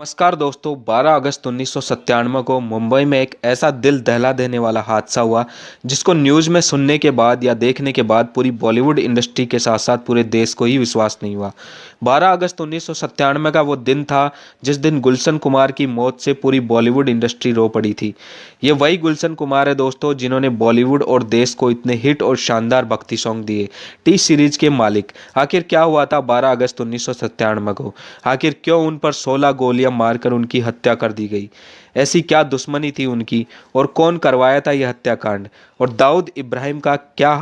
नमस्कार दोस्तों। 12 अगस्त 1997 को मुंबई में एक ऐसा दिल दहला देने वाला हादसा हुआ जिसको न्यूज़ में सुनने के बाद या देखने के बाद पूरी बॉलीवुड इंडस्ट्री के साथ साथ पूरे देश को ही विश्वास नहीं हुआ। 12 अगस्त 1997 का वो दिन था जिस दिन गुलशन कुमार की मौत से पूरी बॉलीवुड इंडस्ट्री रो पड़ी थी। ये वही गुलशन कुमार है दोस्तों जिन्होंने बॉलीवुड और देश को इतने हिट और शानदार भक्ति सॉन्ग दिए। टी सीरीज के मालिक। आखिर क्या हुआ था 12 अगस्त 1997 को? आखिर क्यों उन पर 16 गोलियां मारकर उनकी हत्या कर दी गई? ऐसी क्या दुश्मनी थी उनकी और कौन करवाया था यह हत्याकांड? और दाऊद इब्राहिम का क्या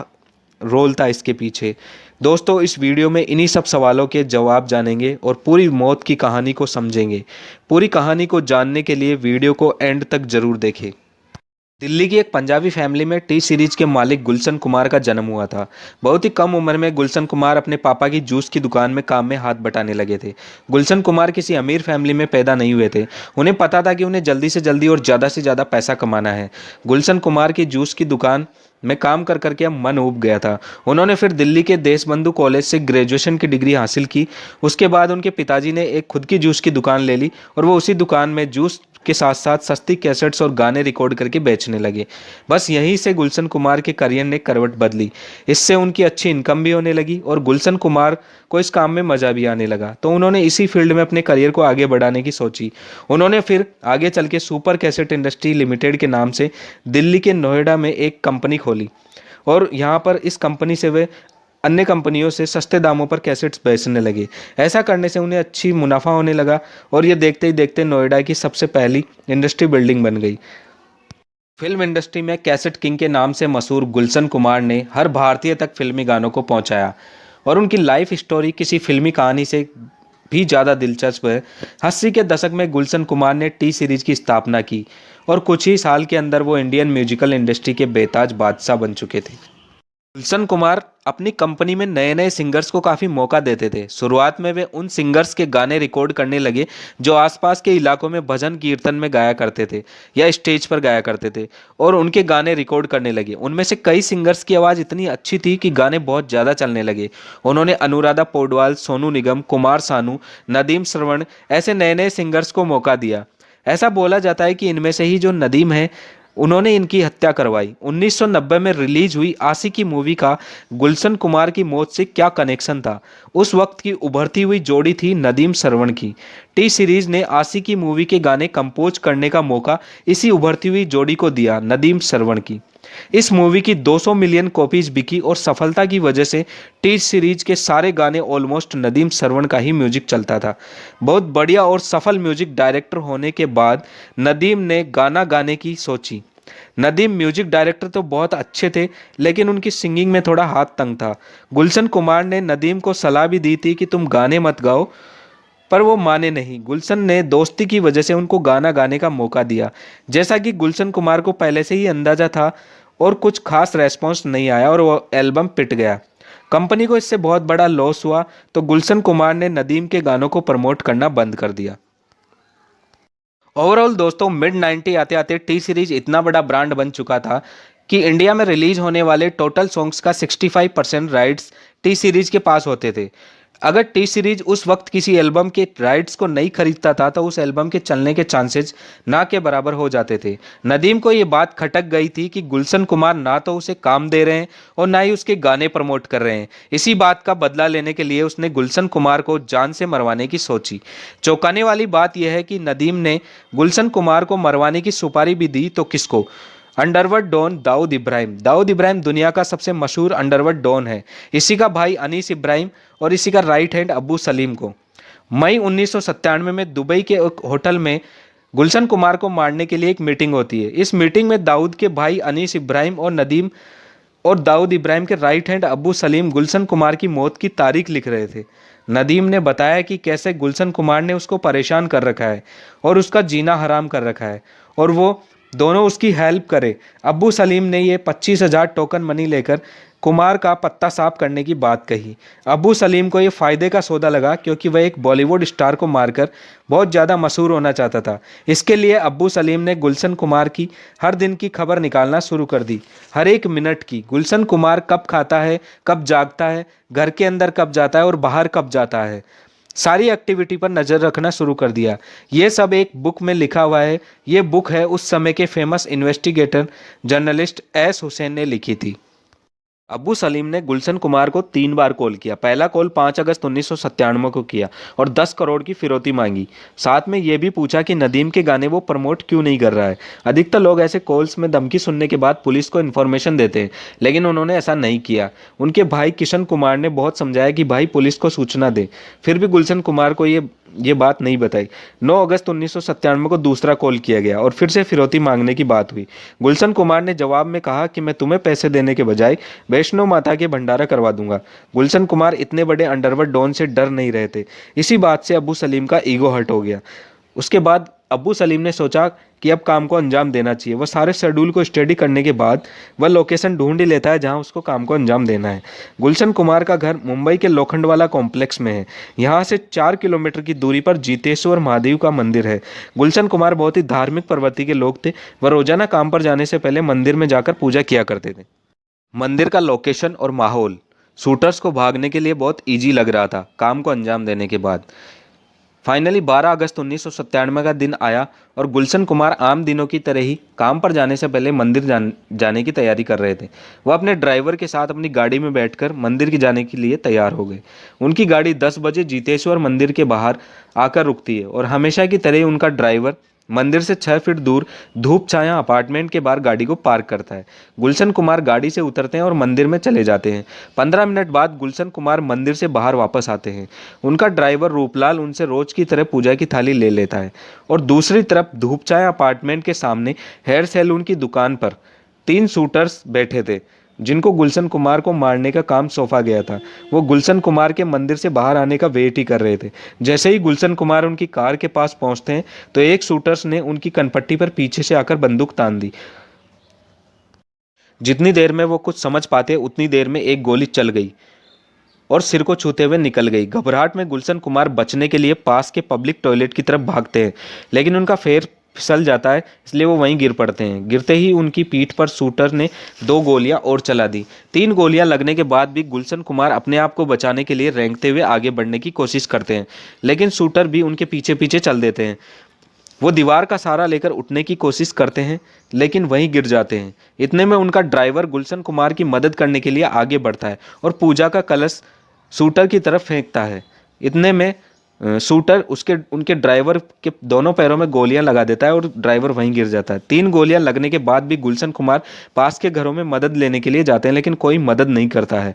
रोल था इसके पीछे? दोस्तों, इस वीडियो में इन्हीं सब सवालों के जवाब जानेंगे और पूरी मौत की कहानी को समझेंगे। पूरी कहानी को जानने के लिए वीडियो को एंड तक जरूर देखें। दिल्ली की एक पंजाबी फैमिली में टी सीरीज के मालिक गुलशन कुमार का जन्म हुआ था। बहुत ही कम उम्र में गुलशन कुमार अपने पापा की जूस की दुकान में काम में हाथ बटाने लगे थे। गुलशन कुमार किसी अमीर फैमिली में पैदा नहीं हुए थे। उन्हें पता था कि उन्हें जल्दी से जल्दी और ज़्यादा से ज़्यादा पैसा कमाना है। गुलशन कुमार की जूस की दुकान में काम कर करके अब मन ऊब गया था। उन्होंने फिर दिल्ली के देशबंधु कॉलेज से ग्रेजुएशन की डिग्री हासिल की। उसके बाद उनके पिताजी ने एक खुद की जूस की दुकान ले ली और वो उसी दुकान में जूस के साथ साथ सस्ती कैसेट्स और गाने रिकॉर्ड करके बेचने लगे। बस यहीं से गुलशन कुमार के करियर ने करवट बदली। इससे उनकी अच्छी इनकम भी होने लगी और गुलशन कुमार को इस काम में मज़ा भी आने लगा। तो उन्होंने इसी फील्ड में अपने करियर को आगे बढ़ाने की सोची। उन्होंने फिर आगे चल के सुपर कैसेट इंडस्ट्री लिमिटेड के नाम से दिल्ली के नोएडा में एक कंपनी खोली और यहाँ पर इस कंपनी से वे अन्य कंपनियों से सस्ते दामों पर कैसेट्स बेचने लगे। ऐसा करने से उन्हें अच्छी मुनाफा होने लगा और ये देखते ही देखते नोएडा की सबसे पहली इंडस्ट्री बिल्डिंग बन गई। फिल्म इंडस्ट्री में कैसेट किंग के नाम से मशहूर गुलशन कुमार ने हर भारतीय तक फिल्मी गानों को पहुंचाया और उनकी लाइफ स्टोरी किसी फिल्मी कहानी से भी ज़्यादा दिलचस्प है। 80 के दशक में गुलशन कुमार ने टी सीरीज की स्थापना की और कुछ ही साल के अंदर वो इंडियन म्यूजिकल इंडस्ट्री के बेताज बादशाह बन चुके थे। गुलशन कुमार अपनी कंपनी में नए नए सिंगर्स को काफ़ी मौका देते थे। शुरुआत में वे उन सिंगर्स के गाने रिकॉर्ड करने लगे जो आसपास के इलाकों में भजन कीर्तन में गाया करते थे या स्टेज पर गाया करते थे और उनके गाने रिकॉर्ड करने लगे। उनमें से कई सिंगर्स की आवाज़ इतनी अच्छी थी कि गाने बहुत ज़्यादा चलने लगे। उन्होंने अनुराधा पौडवाल, सोनू निगम, कुमार सानू, नदीम श्रवण ऐसे नए नए सिंगर्स को मौका दिया। ऐसा बोला जाता है कि इनमें से ही जो नदीम है उन्होंने इनकी हत्या करवाई। 1990 में रिलीज हुई आशिकी मूवी का गुलशन कुमार की मौत से क्या कनेक्शन था? उस वक्त की उभरती हुई जोड़ी थी नदीम श्रवण की। टी सीरीज ने आशिकी मूवी के गाने कंपोज करने का मौका इसी उभरती हुई जोड़ी को दिया, नदीम श्रवण की। इस मूवी की 200 मिलियन कॉपीज बिकी और सफलता की वजह से टी सीरीज के सारे गाने ऑलमोस्ट नदीम श्रवण का ही म्यूजिक चलता था। बहुत बढ़िया और सफल म्यूजिक डायरेक्टर होने के बाद नदीम ने गाना गाने की सोची। नदीम म्यूजिक डायरेक्टर तो बहुत अच्छे थे लेकिन उनकी सिंगिंग में थोड़ा हाथ तंग था। गुलशन कुमार ने नदीम को सलाह भी दी थी कि तुम गाने मत गाओ, पर वो माने नहीं। गुलशन ने दोस्ती की वजह से उनको गाना गाने का मौका दिया। जैसा कि गुलशन कुमार को पहले से ही अंदाजा था और कुछ खास रेस्पॉन्स नहीं आया और वो एल्बम पिट गया। कंपनी को इससे बहुत बड़ा लॉस हुआ तो गुलशन कुमार ने नदीम के गानों को प्रमोट करना बंद कर दिया। ओवरऑल दोस्तों, मिड 90 आते आते टी सीरीज इतना बड़ा ब्रांड बन चुका था कि इंडिया में रिलीज होने वाले टोटल सॉन्ग्स का 65% राइट्स टी सीरीज के पास होते थे। अगर टी सीरीज उस वक्त किसी एल्बम के राइट्स को नहीं खरीदता था तो उस एल्बम के चलने के चांसेस ना के बराबर हो जाते थे। नदीम को ये बात खटक गई थी कि गुलशन कुमार ना तो उसे काम दे रहे हैं और ना ही उसके गाने प्रमोट कर रहे हैं। इसी बात का बदला लेने के लिए उसने गुलशन कुमार को जान से मरवाने की सोची। चौंकाने वाली बात यह है कि नदीम ने गुलशन कुमार को मरवाने की सुपारी भी दी तो किसको? Underworld don Dawood Ibrahim. दाऊद इब्राहिम दुनिया का सबसे मशहूर अंडरवर्ल्ड डॉन है। इसी का भाई अनीस इब्राहिम और इसी का राइट हैंड अब्बू सलीम को मई 1997 में दुबई के एक होटल में गुलशन कुमार को मारने के लिए एक मीटिंग होती है। इस मीटिंग में दाऊद के भाई अनीस इब्राहिम और नदीम और दाऊद इब्राहिम के राइट हैंड अब्बू सलीम गुलशन कुमार की मौत की तारीख लिख रहे थे। नदीम ने बताया कि कैसे गुलशन कुमार ने उसको परेशान कर रखा है और उसका जीना हराम कर रखा है और वो दोनों उसकी हेल्प करे। अब्बू सलीम ने ये 25,000 टोकन मनी लेकर कुमार का पत्ता साफ करने की बात कही। अब्बू सलीम को ये फ़ायदे का सौदा लगा क्योंकि वह एक बॉलीवुड स्टार को मारकर बहुत ज़्यादा मशहूर होना चाहता था। इसके लिए अब्बू सलीम ने गुलशन कुमार की हर दिन की खबर निकालना शुरू कर दी, हर एक मिनट की। गुलशन कुमार कब खाता है, कब जागता है, घर के अंदर कब जाता है और बाहर कब जाता है। सारी एक्टिविटी पर नज़र रखना शुरू कर दिया। ये सब एक बुक में लिखा हुआ है। ये बुक है उस समय के famous investigator journalist S Hussain ने लिखी थी। अब्बू सलीम ने गुलशन कुमार को 3 बार कॉल किया। पहला कॉल 5 अगस्त 1997 को किया और 10 करोड़ की फिरौती मांगी। साथ में यह भी पूछा कि नदीम के गाने वो प्रमोट क्यों नहीं कर रहा है। अधिकतर लोग ऐसे कॉल्स में धमकी सुनने के बाद पुलिस को इन्फॉर्मेशन देते हैं, लेकिन उन्होंने ऐसा नहीं किया। उनके भाई किशन कुमार ने बहुत समझाया कि भाई पुलिस को सूचना दे, फिर भी गुलशन कुमार को ये बात नहीं बताई। 9 अगस्त 1997 को दूसरा कॉल किया गया और फिर से फिरौती मांगने की बात हुई। गुलशन कुमार ने जवाब में कहा कि मैं तुम्हें पैसे देने के बजाय वैष्णो माता के भंडारा करवा दूंगा। गुलशन कुमार इतने बड़े अंडरवर्ल्ड डॉन से डर नहीं रहे थे। इसी बात से अब्बू सलीम का ईगो हर्ट हो गया। उसके बाद अब्बू सलीम ने सोचा कि अब काम को अंजाम देना चाहिए। वह सारे शेड्यूल को स्टडी करने के बाद वह लोकेशन ढूंढ ही लेता है जहां उसको काम को अंजाम देना है। गुलशन कुमार का घर मुंबई के लोखंडवाला कॉम्प्लेक्स में है। यहाँ से 4 किलोमीटर की दूरी पर जीतेश्वर महादेव का मंदिर है। गुलशन कुमार बहुत ही धार्मिक प्रवृत्ति के लोग थे। वह रोजाना काम पर जाने से पहले मंदिर में जाकर पूजा किया करते थे। मंदिर का लोकेशन और माहौल शूटर्स को भागने के लिए बहुत ईजी लग रहा था। काम को अंजाम देने के बाद फाइनली 12 अगस्त 1997 का दिन आया और गुलशन कुमार आम दिनों की तरह ही काम पर जाने से पहले मंदिर जाने की तैयारी कर रहे थे। वह अपने ड्राइवर के साथ अपनी गाड़ी में बैठकर मंदिर की जाने के लिए तैयार हो गए। उनकी गाड़ी 10 बजे जीतेश्वर मंदिर के बाहर आकर रुकती है और हमेशा की तरह उनका ड्राइवर मंदिर से 6 फीट दूर धूप छाया अपार्टमेंट के बाहर गाड़ी को पार्क करता है। गुलशन कुमार गाड़ी से उतरते हैं और मंदिर में चले जाते हैं। 15 मिनट बाद गुलशन कुमार मंदिर से बाहर वापस आते हैं। उनका ड्राइवर रूपलाल उनसे रोज की तरह पूजा की थाली ले लेता है और दूसरी तरफ धूप छाया अपार्टमेंट के सामने हेयर सैलून की दुकान पर 3 शूटर्स बैठे थे जिनको गुलशन कुमार को मारने का काम सौंपा गया था। वो गुलशन कुमार के मंदिर से बाहर आने का वेट ही कर रहे थे। जैसे ही गुलशन कुमार उनकी कार के पास पहुंचते हैं तो एक शूटर्स ने उनकी कनपट्टी पर पीछे से आकर बंदूक तान दी। जितनी देर में वो कुछ समझ पाते उतनी देर में एक गोली चल गई और सिर को छूते हुए निकल गई। घबराहट में गुलशन कुमार बचने के लिए पास के पब्लिक टॉयलेट की तरफ भागते हैं, लेकिन उनका पैर फिसल जाता है, इसलिए वो वहीं गिर पड़ते हैं। गिरते ही उनकी पीठ पर शूटर ने 2 गोलियां और चला दी। 3 गोलियां लगने के बाद भी गुलशन कुमार अपने आप को बचाने के लिए रेंगते हुए आगे बढ़ने की कोशिश करते हैं, लेकिन शूटर भी उनके पीछे पीछे चल देते हैं। वो दीवार का सहारा लेकर उठने की कोशिश करते हैं, लेकिन वहीं गिर जाते हैं। इतने में उनका ड्राइवर गुलशन कुमार की मदद करने के लिए आगे बढ़ता है और पूजा का कलश शूटर की तरफ फेंकता है। इतने में शूटर उनके ड्राइवर के दोनों पैरों में गोलियां लगा देता है और ड्राइवर वहीं गिर जाता है। 3 गोलियां लगने के बाद भी गुलशन कुमार पास के घरों में मदद लेने के लिए जाते हैं, लेकिन कोई मदद नहीं करता है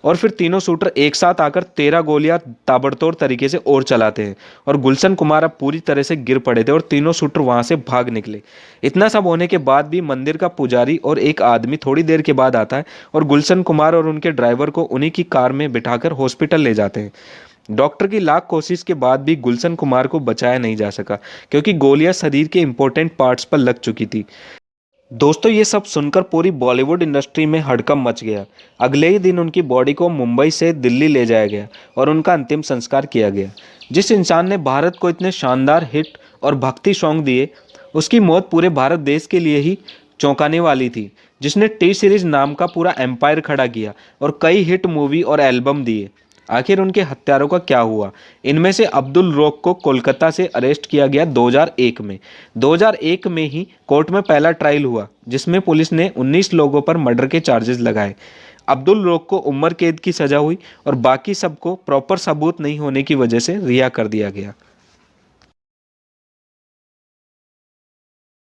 और फिर तीनों शूटर एक साथ आकर 13 गोलियां ताबड़तोड़ तरीके से और चलाते हैं और गुलशन कुमार अब पूरी तरह से गिर पड़े थे और तीनों शूटर वहां से भाग निकले। इतना सब होने के बाद भी मंदिर का पुजारी और एक आदमी थोड़ी देर के बाद आता है और गुलशन कुमार और उनके ड्राइवर को उन्हीं की कार में बिठाकर हॉस्पिटल ले जाते हैं। डॉक्टर की लाख कोशिश के बाद भी गुलशन कुमार को बचाया नहीं जा सका, क्योंकि गोलियां शरीर के इंपॉर्टेंट पार्ट्स पर लग चुकी थी। दोस्तों, ये सब सुनकर पूरी बॉलीवुड इंडस्ट्री में हड़कंप मच गया। अगले ही दिन उनकी बॉडी को मुंबई से दिल्ली ले जाया गया और उनका अंतिम संस्कार किया गया। जिस इंसान ने भारत को इतने शानदार हिट और भक्ति सॉन्ग दिए, उसकी मौत पूरे भारत देश के लिए ही चौंकाने वाली थी। जिसने टी सीरीज नाम का पूरा एम्पायर खड़ा किया और कई हिट मूवी और एल्बम दिए। आखिर उनके हत्यारों का क्या हुआ? इनमें से अब्दुल रोक को कोलकाता से अरेस्ट किया गया 2001 में। 2001 में ही कोर्ट में पहला ट्रायल हुआ, जिसमें पुलिस ने 19 लोगों पर मर्डर के चार्जेस लगाए। अब्दुल रोक को उम्र कैद की सजा हुई और बाकी सबको प्रॉपर सबूत नहीं होने की वजह से रिहा कर दिया गया।